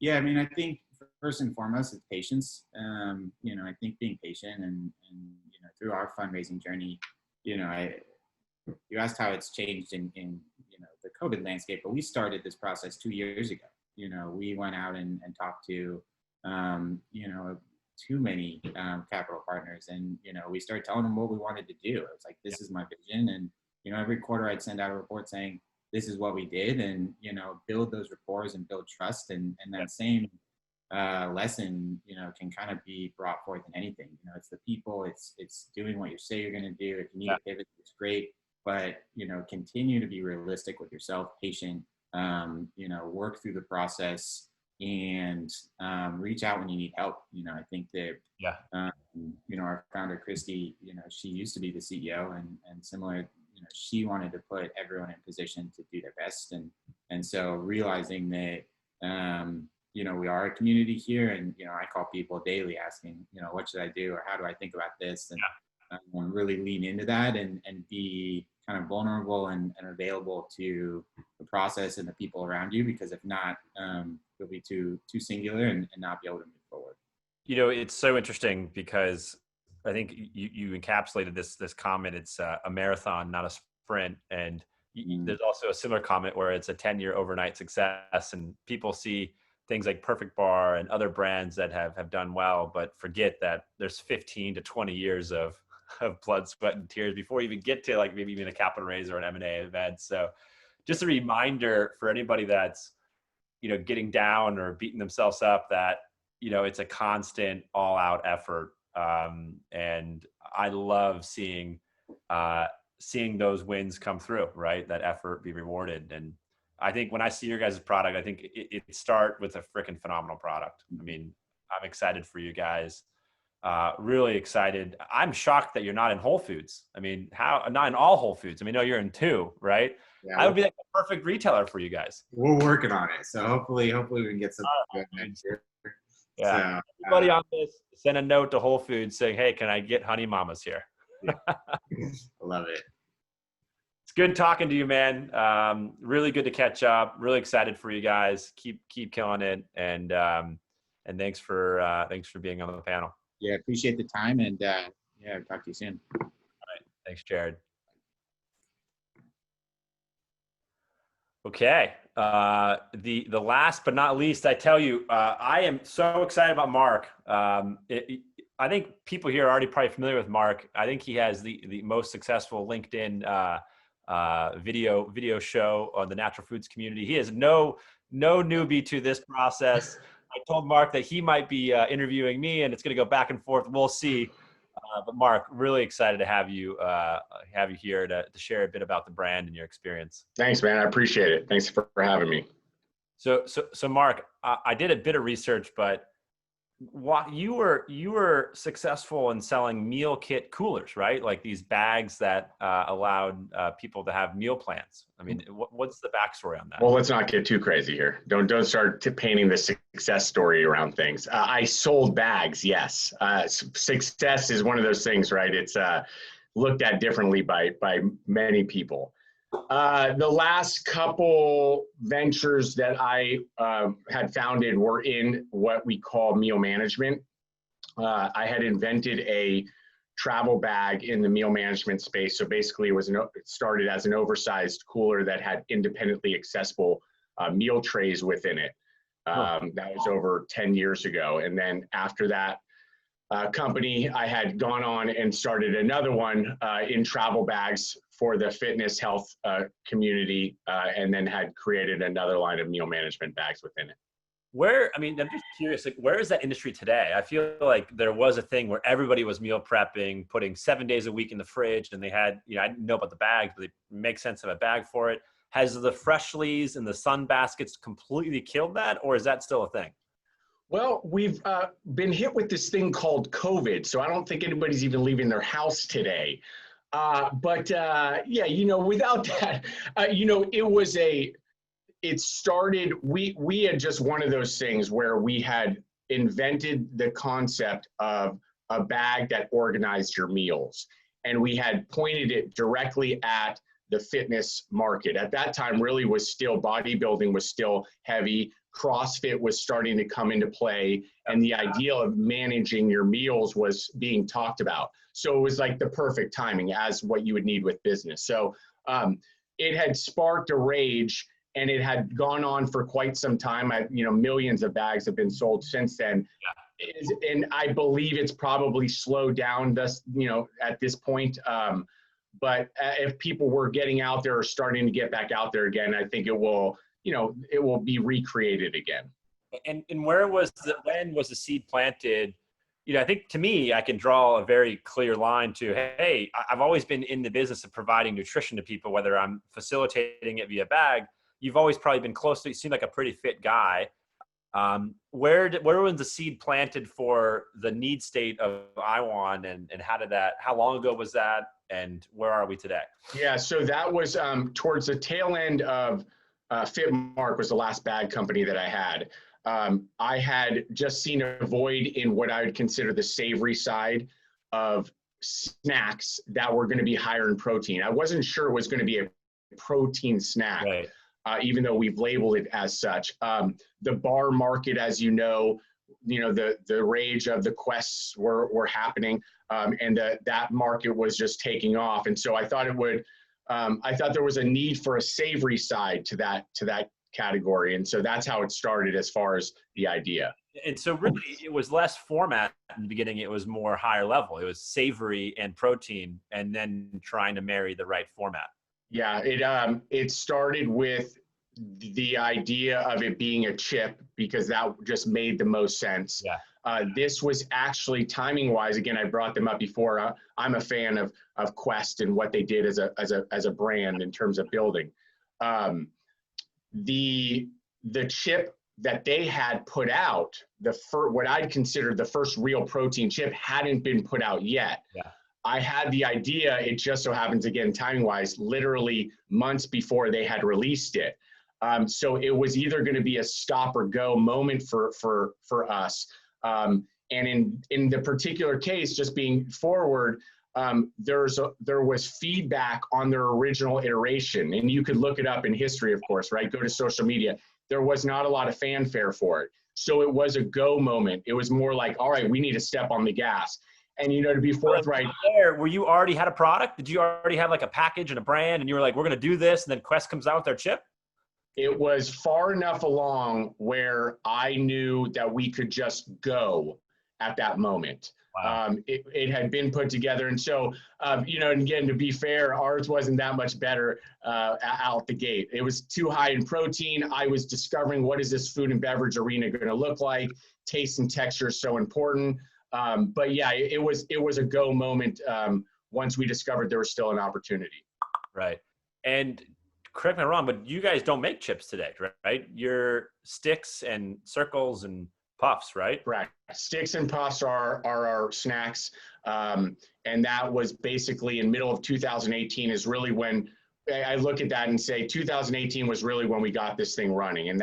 Yeah, I mean, I think first and foremost, it's patience. I think being patient and through our fundraising journey, you asked how it's changed in the COVID landscape, but we started this process 2 years ago. We went out and talked to, too many capital partners, and we started telling them what we wanted to do. It was like, this is my vision, and every quarter I'd send out a report saying, this is what we did, and build those rapports and build trust, and that same lesson can kind of be brought forth in anything. It's the people, it's doing what you say you're going to do. If you need to pivot, it's great, but continue to be realistic with yourself, patient, work through the process, and reach out when you need help. I think that our founder Christy, she used to be the CEO, and similar, she wanted to put everyone in position to do their best, and so realizing that we are a community here, and I call people daily asking, what should I do, or how do I think about this, and really lean into that and be kind of vulnerable and available to the process and the people around you, because if not, you'll be too singular and not be able to move forward. It's so interesting because I think you encapsulated this comment. It's a marathon, not a sprint. And there's also a similar comment where it's a 10-year overnight success, and people see things like Perfect Bar and other brands that have done well, but forget that there's 15 to 20 years of blood, sweat, and tears before you even get to like maybe even a capital raise or an M&A event. So just a reminder for anybody that's, getting down or beating themselves up that, it's a constant all out effort. And I love seeing those wins come through, right? That effort be rewarded. And I think when I see your guys' product, I think it start with a freaking phenomenal product. I mean, I'm excited for you guys. Really excited. I'm shocked that you're not in Whole Foods. I mean, how not in all Whole Foods? I mean, no, you're in 2, right? Yeah, I would be like the perfect retailer for you guys. We're working on it. So hopefully we can get some next year. Yeah. So, everybody on this, send a note to Whole Foods saying, hey, can I get Honey Mamas here? I love it. It's good talking to you, man. Really good to catch up. Really excited for you guys. Keep killing it. And thanks for being on the panel. Yeah, appreciate the time, and yeah, talk to you soon. All right. Thanks, Jared. Okay. The last but not least, I tell you, I am so excited about Mark. I think people here are already probably familiar with Mark. I think he has the most successful LinkedIn video show on the natural foods community. He is no newbie to this process. I told Mark that he might be interviewing me, and it's going to go back and forth. We'll see. But Mark, really excited to have you here to share a bit about the brand and your experience. Thanks, man. I appreciate it. Thanks for having me. So Mark, I did a bit of research, but you were successful in selling meal kit coolers, right? Like these bags that allowed people to have meal plans. I mean, what's the backstory on that? Well, let's not get too crazy here. Don't start painting the success story around things. I sold bags, yes. Success is one of those things, right? It's looked at differently by many people. The last couple ventures that I had founded were in what we call meal management. I had invented a travel bag in the meal management space. So basically it started as an oversized cooler that had independently accessible meal trays within it. That was over 10 years ago. And then after that company, I had gone on and started another one in travel bags for the fitness health community, and then had created another line of meal management bags within it. I'm just curious, like, where is that industry today? I feel like there was a thing where everybody was meal prepping, putting 7 days a week in the fridge, and they had, I didn't know about the bags, but it makes sense to have a bag for it. Has the Freshlies and the Sun Baskets completely killed that, or is that still a thing? Well, we've been hit with this thing called COVID, so I don't think anybody's even leaving their house today. But without that, we had just one of those things where we had invented the concept of a bag that organized your meals. And we had pointed it directly at the fitness market. At that time, really bodybuilding was still heavy. CrossFit was starting to come into play, and the idea of managing your meals was being talked about. So it was like the perfect timing as what you would need with business. So it had sparked a rage, and it had gone on for quite some time. Millions of bags have been sold since then. And I believe it's probably slowed down at this point. But if people were getting out there or starting to get back out there again, I think it will be recreated again. And when was the seed planted? I think, to me, I can draw a very clear line to, hey, I've always been in the business of providing nutrition to people, whether I'm facilitating it via bag. You've always probably been close to, you seem like a pretty fit guy. Where was the seed planted for the need state of Iwon, and how long ago was that, and where are we today? Yeah, so that was towards the tail end of FitMark was the last bag company that I had. I had just seen a void in what I would consider the savory side of snacks that were going to be higher in protein. I wasn't sure it was going to be a protein snack, right. Even though we've labeled it as such. The bar market, as the rage of the quests were happening, and that market was just taking off. And so I thought there was a need for a savory side to that category. And so that's how it started as far as the idea. And so really it was less format in the beginning. It was more higher level. It was savory and protein, and then trying to marry the right format. Yeah, it started with the idea of it being a chip, because that just made the most sense. Yeah. This was actually, timing wise, again, I brought them up before. I'm a fan of Quest and what they did as a brand in terms of building. The chip that they had put out, what I'd consider the first real protein chip, hadn't been put out yet. Yeah. I had the idea, it just so happens, again, timing wise, literally months before they had released it. So it was either going to be a stop or go moment for us. And in the particular case, just being forward, there was feedback on their original iteration, and you could look it up in history, of course, right? Go to social media. There was not a lot of fanfare for it. So it was a go moment. It was more like, all right, we need to step on the gas. And, you know, to be forthright. Where you already had a product? Did you already have like a package and a brand and you were like, we're going to do this, and then Quest comes out with their chip? It was far enough along where I knew that we could just go at that moment. Wow. It had been put together. And so, you know, and again, to be fair, ours wasn't that much better out the gate. It was too high in protein. I was discovering, what is this food and beverage arena going to look like? Taste and texture is so important. But yeah, it was a go moment once we discovered there was still an opportunity. Right. And correct me if I'm wrong, but you guys don't make chips today, right? You're sticks and circles and puffs, right? Correct. Sticks and puffs are our snacks. And that was basically in middle of 2018 is really when I look at that and say 2018 was really when we got this thing running. And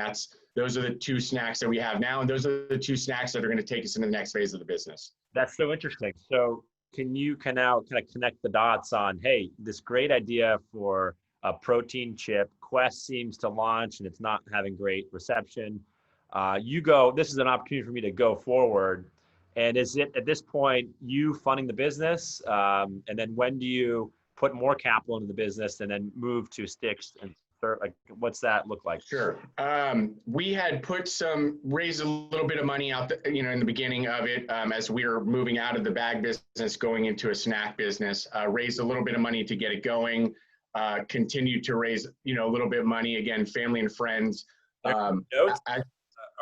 those are the two snacks that we have now. And those are the two snacks that are going to take us into the next phase of the business. That's so interesting. So can you now kind of connect the dots on, hey, this great idea for a protein chip, Quest seems to launch and it's not having great reception. This is an opportunity for me to go forward. And is it at this point you funding the business? And then when do you put more capital into the business and then move to sticks and like, what's that look like? Sure. We had raised a little bit of money out, in the beginning of it, as we were moving out of the bag business, going into a snack business, raised a little bit of money to get it going, continued to raise, a little bit of money, again, family and friends.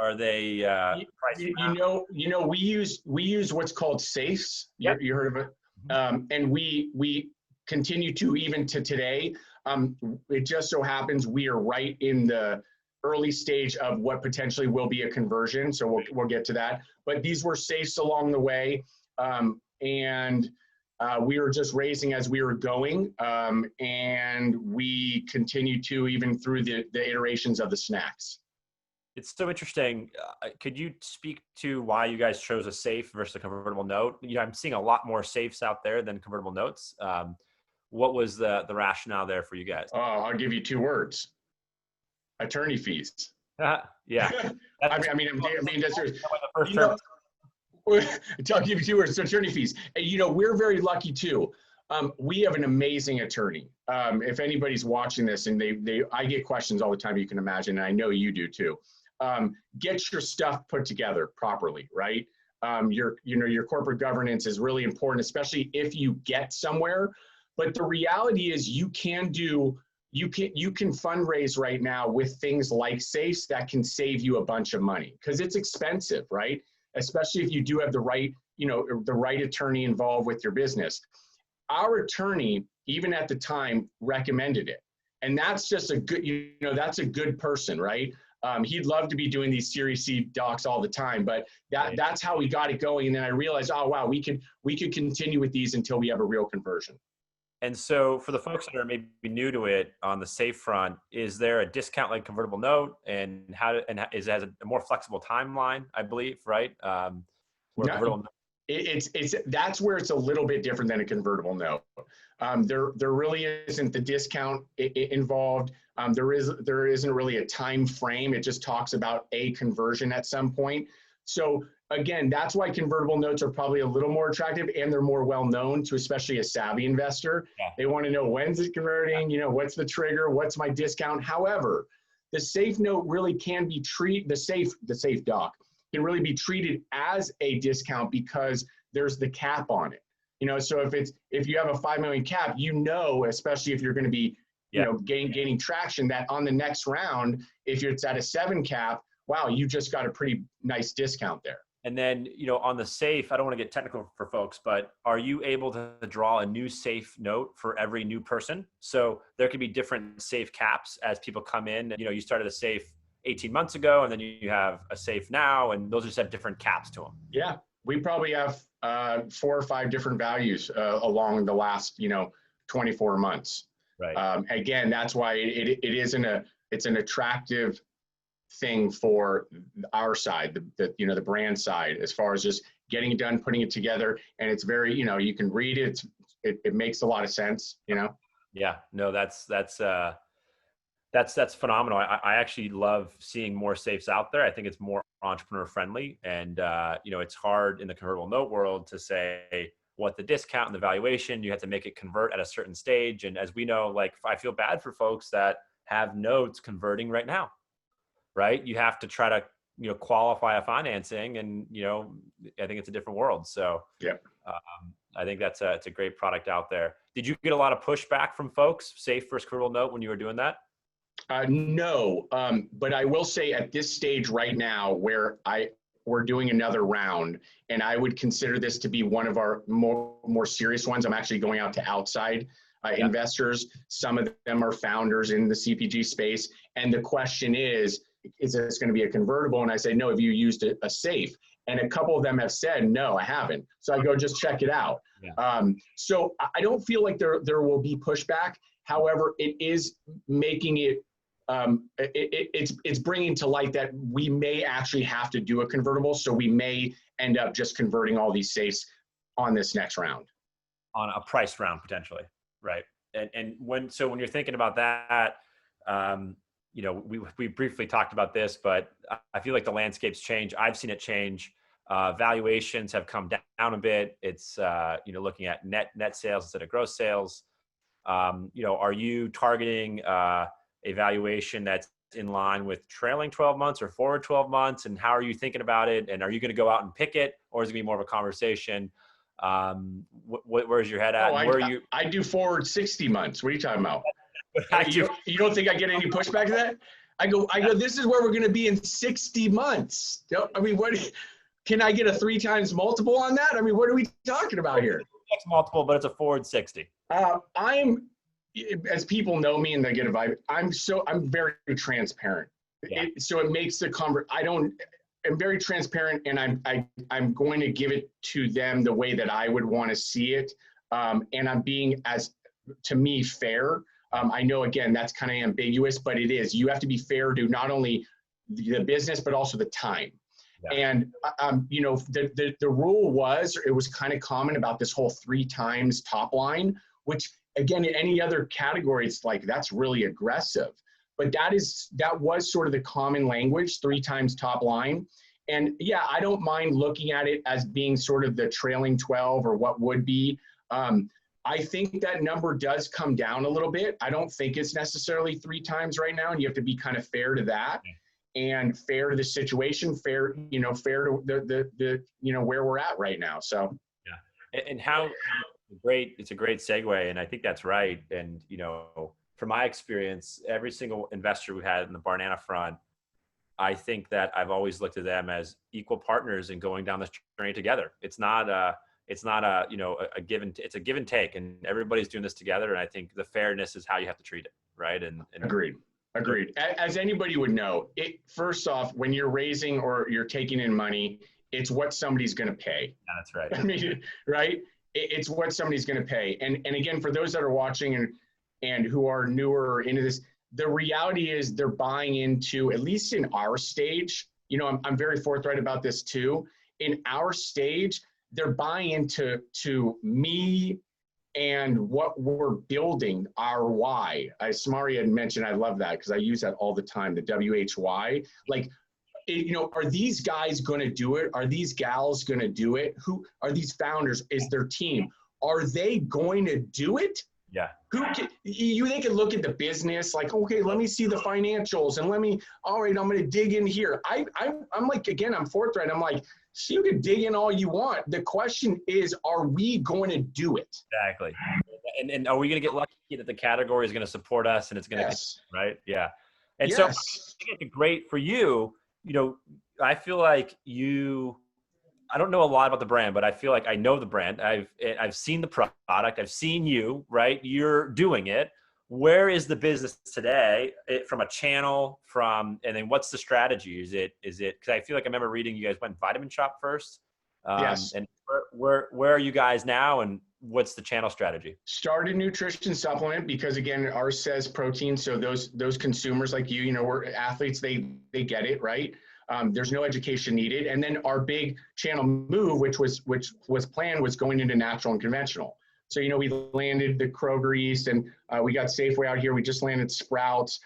Are they, we use what's called safes. Yep. You heard of it? And we continue to, even to today. It just so happens we are right in the early stage of what potentially will be a conversion. So we'll get to that. But these were safes along the way. And we were just raising as we were going. And we continue to, even through the iterations of the snacks. It's so interesting. Could you speak to why you guys chose a safe versus a convertible note? I'm seeing a lot more safes out there than convertible notes. What was the rationale there for you guys? Oh, I'll give you 2 words: attorney fees. Yeah. I'll give you 2 words: attorney fees. We're very lucky too. We have an amazing attorney. If anybody's watching this, and I get questions all the time, you can imagine, and I know you do too. Get your stuff put together properly, right? Your corporate governance is really important, especially if you get somewhere. But the reality is you can fundraise right now with things like safes that can save you a bunch of money, because it's expensive, right? Especially if you do have the right attorney involved with your business. Our attorney, even at the time, recommended it. And that's just a good, that's a good person, right? He'd love to be doing these Series C docs all the time, but that's how we got it going. And then I realized, oh, wow, we could continue with these until we have a real conversion. And so for the folks that are maybe new to it on the safe front, is there a discount like convertible note, and it has a more flexible timeline, I believe, right? That's where it's a little bit different than a convertible note. There really isn't the discount involved. There isn't really a time frame. It just talks about a conversion at some point. So again, that's why convertible notes are probably a little more attractive, and they're more well known to especially a savvy investor. Yeah. They want to know, when's it converting? What's the trigger? What's my discount? However, the safe note really can be the safe doc can really be treated as a discount, because there's the cap on it. So if you have a 5 million cap, especially if you're going to be, gaining traction, that on the next round, if it's at a 7 cap, wow, you just got a pretty nice discount there. And then, on the safe, I don't want to get technical for folks, but are you able to draw a new safe note for every new person? So there could be different safe caps as people come in. You started a safe 18 months ago, and then you have a safe now, and those just have different caps to them. Yeah, we probably have 4 or 5 different values along the last 24 months. Right. Again, that's why it's an attractive thing for our side, the brand side, as far as just getting it done, putting it together, and it's very, you can read it. It makes a lot of sense. Yeah. No, that's That's phenomenal. I actually love seeing more safes out there. I think it's more entrepreneur friendly, and it's hard in the convertible note world to say what the discount and the valuation. You have to make it convert at a certain stage, and as we know, like I feel bad for folks that have notes converting right now, right? You have to try to qualify a financing, and I think it's a different world. So yeah. I think it's a great product out there. Did you get a lot of pushback from folks, safe versus convertible note, when you were doing that? No, but I will say at this stage right now where we're doing another round, and I would consider this to be one of our more serious ones. I'm actually going out to outside investors. Some of them are founders in the CPG space. And the question is this going to be a convertible? And I say, no, have you used a safe? And a couple of them have said, no, I haven't. So I go, just check it out. Yeah. So I don't feel like there will be pushback. However, it is making it, it's bringing to light that we may actually have to do a convertible. So we may end up just converting all these safes on this next round. On a price round, potentially, right? And when you're thinking about that, we briefly talked about this, but I feel like the landscape's changed. I've seen it change. Valuations have come down a bit. It's, looking at net sales instead of gross sales. Are you targeting a valuation that's in line with trailing 12 months or forward 12 months? And how are you thinking about it? And are you going to go out and pick it, or is it going to be more of a conversation? Where's your head at? I do forward 60 months. What are you talking about? You don't think I get any pushback to that? I go, this is where we're going to be in 60 months. I mean, what can I get a 3 times multiple on that? I mean, what are we talking about here? X multiple, but it's a forward 60. I'm, as people know me and they get a vibe, I'm very transparent. Yeah. So it makes the I'm very transparent, and I'm going to give it to them the way that I would want to see it. And I'm being, as to me, fair. I know, again, that's kind of ambiguous, but it is. You have to be fair to not only the business, but also the time. Yeah. And, the rule was kind of common about this whole 3 times top line, which, again, in any other category, it's like, that's really aggressive. But that was sort of the common language, 3 times top line. And yeah, I don't mind looking at it as being sort of the trailing 12 or what would be. I think that number does come down a little bit. I don't think it's necessarily 3 times right now, and you have to be kind of fair to that, and fair to the situation, fair to the where we're at right now. So yeah, and how great, it's a great segue, and I think that's right. And from my experience, every single investor we had in the Barnana front, I think that I've always looked at them as equal partners in going down this journey together. It's not a give and take, and everybody's doing this together. And I think the fairness is how you have to treat it, right? And agreed. As anybody would know, first off, when you're raising or you're taking in money, it's what somebody's going to pay. Yeah, that's right. I mean, right? It's what somebody's going to pay. And again, for those that are watching and who are newer into this, the reality is they're buying into, at least in our stage, I'm very forthright about this too. In our stage, they're buying into me and what we're building, our why. Smári had mentioned, I love that because I use that all the time, the WHY. Like, are these guys going to do it? Are these gals going to do it? Who are these founders? Is their team? Are they going to do it? Yeah. They can look at the business, like, okay, let me see the financials, and all right, I'm going to dig in here. I'm like, again, I'm forthright. I'm like, so you can dig in all you want. The question is, are we going to do it? Exactly. And are we going to get lucky that the category is going to support us and it's going to, right? Yeah. And so I think it's great for you. I feel like I don't know a lot about the brand, but I feel like I know the brand. I've seen the product. I've seen you, right? You're doing it. Where is the business today from a channel and then what's the strategy? Is it, cause I feel like I remember reading you guys went Vitamin Shop first. Yes. And where are you guys now, and what's the channel strategy? Started nutrition supplement because, again, ours says protein. So those consumers like we're athletes, they get it, right? There's no education needed. And then our big channel move, which was planned, was going into natural and conventional. So, we landed the Kroger East, and we got Safeway out here. We just landed Sprouts.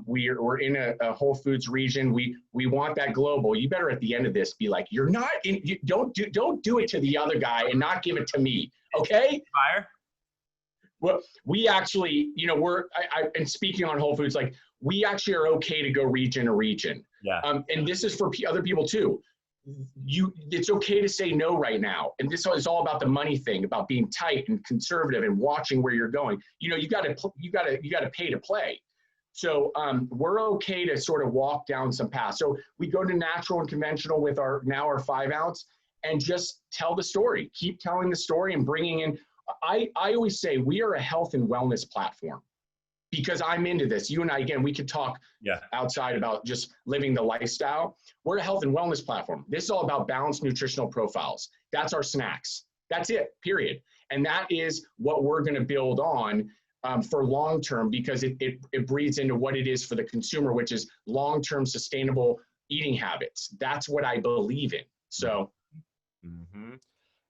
We're in a Whole Foods region. We want that global. You better at the end of this be like, you're not in, don't do it to the other guy and not give it to me. Okay. Fire. Well, we actually, and speaking on Whole Foods, like we actually are okay to go region to region. Yeah. And this is for other people too. It's okay to say no right now. And this is all about the money thing, about being tight and conservative and watching where you're going. You got to pay to play. So we're okay to sort of walk down some paths. So we go to natural and conventional with our 5 ounce and just tell the story. Keep telling the story and bringing in. I always say we are a health and wellness platform because I'm into this. You and I, again, we could talk outside about just living the lifestyle. We're a health and wellness platform. This is all about balanced nutritional profiles. That's our snacks. That's it, period. And that is what we're going to build on for long-term because it breeds into what it is for the consumer, which is long-term sustainable eating habits. That's what I believe in. So. Mm-hmm.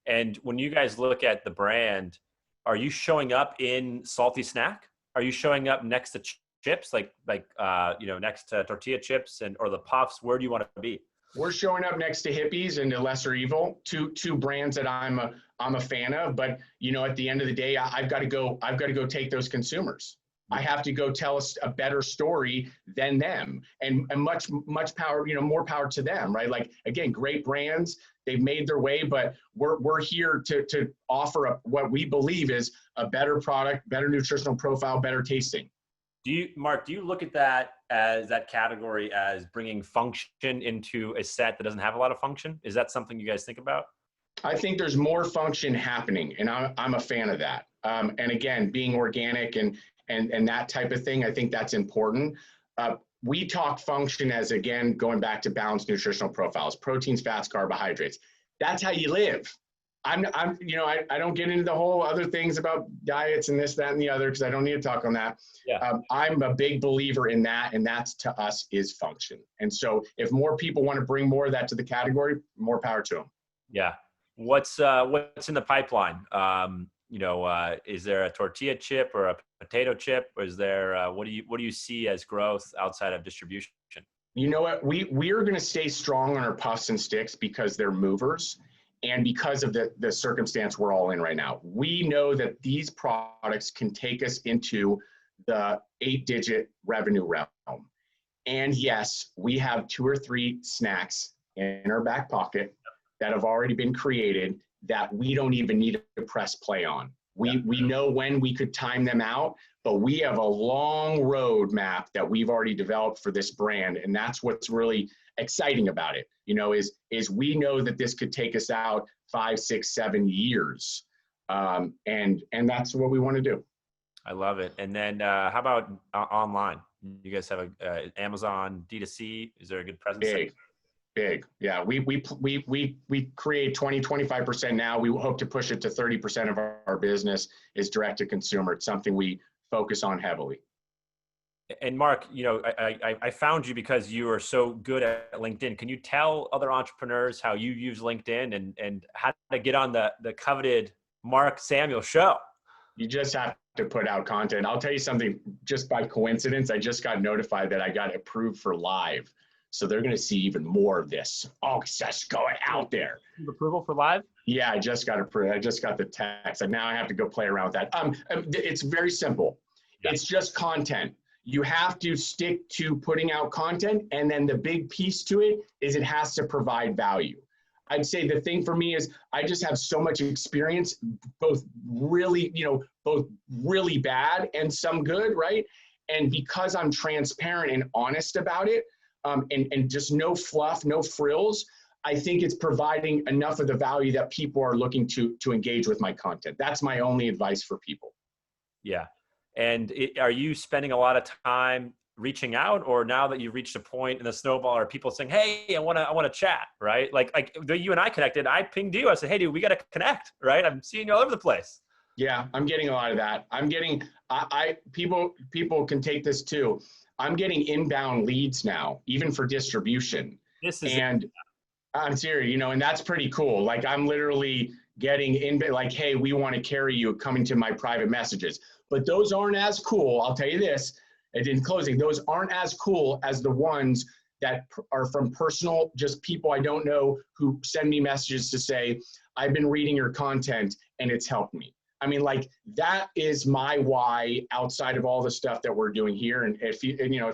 And when you guys look at the brand, are you showing up in salty snack? Are you showing up next to chips, like next to tortilla chips or the puffs? Where do you want to be? We're showing up next to Hippies and to Lesser Evil, two brands that I'm a fan of. But at the end of the day, I've got to go take those consumers. I have to go tell us a better story than them, and much power, more power to them, right? Like again, great brands, they've made their way, but we're here to offer what we believe is a better product, better nutritional profile, better tasting. Mark, do you look at that category as bringing function into a set that doesn't have a lot of function? Is that something you guys think about? I think there's more function happening, and I'm a fan of that. And again, being organic and that type of thing, I think that's important. We talk function as, again, going back to balanced nutritional profiles, proteins, fats, carbohydrates. That's how you live. I don't get into the whole other things about diets and this, that, and the other, because I don't need to talk on that. Yeah. I'm a big believer in that, and that's to us is function. And so if more people want to bring more of that to the category, more power to them. Yeah. What's in the pipeline? Is there a tortilla chip or a potato chip? Or is there what do you see as growth outside of distribution? You know what? We are going to stay strong on our puffs and sticks because they're movers, and because of the circumstance we're all in right now. We know that these products can take us into the 8-digit revenue realm. And yes, we have 2 or 3 snacks in our back pocket that have already been created that we don't even need to press play on. We know when we could time them out, but we have a long road map that we've already developed for this brand. And that's what's really exciting about it, is we know that this could take us out 5, 6, 7 years. And that's what we want to do. I love it. And then how about online? You guys have a Amazon D2C? Is there a good presence? Big. Yeah. We create 20-25% now. We hope to push it to 30% of our business is direct to consumer. It's something we focus on heavily. And Mark, I found you because you are so good at LinkedIn. Can you tell other entrepreneurs how you use LinkedIn and how to get on the coveted Mark Samuel show? You just have to put out content. I'll tell you something, just by coincidence, I just got notified that I got approved for live. So they're going to see even more of this. Oh, just going out there. Approval for live? Yeah, I just got approved. I just got the text. And now I have to go play around with that. It's very simple. Yeah. It's just content. You have to stick to putting out content. And then the big piece to it is it has to provide value. I'd say the thing for me is I just have so much experience, both really bad and some good, right? And because I'm transparent and honest about it, and just no fluff, no frills, I think it's providing enough of the value that people are looking to engage with my content. That's my only advice for people. Yeah. And are you spending a lot of time reaching out, or now that you've reached a point in the snowball, are people saying, hey, I want to chat, right? Like you and I connected, I pinged you. I said, hey, dude, we got to connect, right? I'm seeing you all over the place. Yeah, I'm getting a lot of that. I'm getting, people can take this too. I'm getting inbound leads now, even for distribution. I'm serious, and that's pretty cool. Like I'm literally getting like, hey, we want to carry you, coming to my private messages. But those aren't as cool. I'll tell you this, And in closing, those aren't as cool as the ones that are from personal, just people I don't know who send me messages to say, I've been reading your content and it's helped me. I mean, like, that is my why outside of all the stuff that we're doing here. And it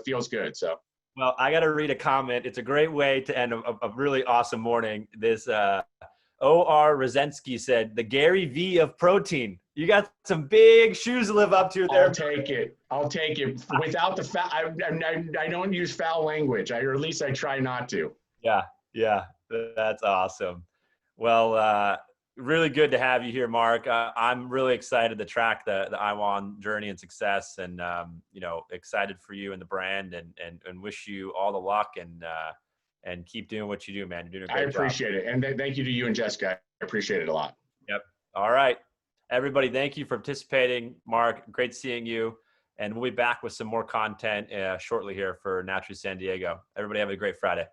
feels good. So. Well, I got to read a comment. It's a great way to end a really awesome morning. This O.R. Rozensky said, the Gary V of protein. You got some big shoes to live up to there. I'll take it. I'll take it. Without the foul, I don't use foul language, or at least I try not to. Yeah, that's awesome. Well, really good to have you here, Mark. I'm really excited to track the Iwon journey and success, and excited for you and the brand, and wish you all the luck, and keep doing what you do, man. You're doing a great job. I appreciate it, and thank you to you and Jessica. I appreciate it a lot. Yep. All right, everybody. Thank you for participating, Mark. Great seeing you, and we'll be back with some more content shortly here for Naturally San Diego. Everybody have a great Friday.